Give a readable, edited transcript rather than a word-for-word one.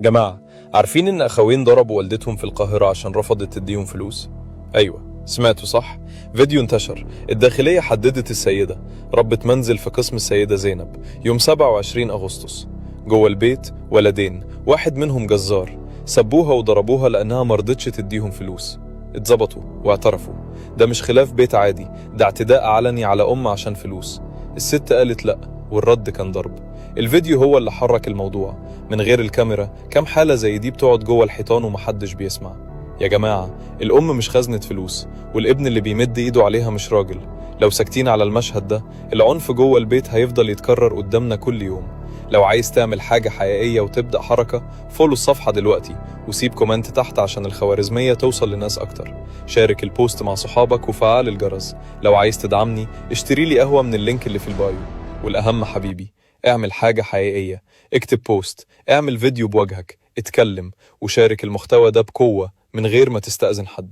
جماعة، عارفين إن أخوين ضربوا والدتهم في القاهرة عشان رفضت تديهم فلوس؟ أيوة، سمعتوا صح؟ فيديو انتشر. الداخلية حددت السيدة ربة منزل في قسم السيدة زينب يوم 27 أغسطس. جوه البيت ولدين، واحد منهم جزار، سبوها وضربوها لأنها مرضتش تديهم فلوس. اتظبطوا واعترفوا. ده مش خلاف بيت عادي، ده اعتداء علني على عشان فلوس. الست قالت لأ، والرد كان ضرب. الفيديو هو اللي حرك الموضوع. من غير الكاميرا كام حالة زي دي بتقعد جوه الحيطان ومحدش بيسمع. يا جماعة، الأم مش خزنة فلوس، والابن اللي بيمد إيده عليها مش راجل. لو ساكتين على المشهد ده، العنف جوه البيت هيفضل يتكرر قدامنا كل يوم. لو عايز تعمل حاجة حقيقية وتبدأ حركة، فولو الصفحة دلوقتي وسيب كومنت تحت عشان الخوارزمية توصل لناس أكتر. شارك البوست مع صحابك وفعل الجرس. لو عايز تدعمني، اشتري لي قهوة من اللينك اللي في البايو. والأهم حبيبي، اعمل حاجة حقيقية. اكتب بوست، اعمل فيديو بوجهك، اتكلم، وشارك المحتوى ده بقوة من غير ما تستأذن حد.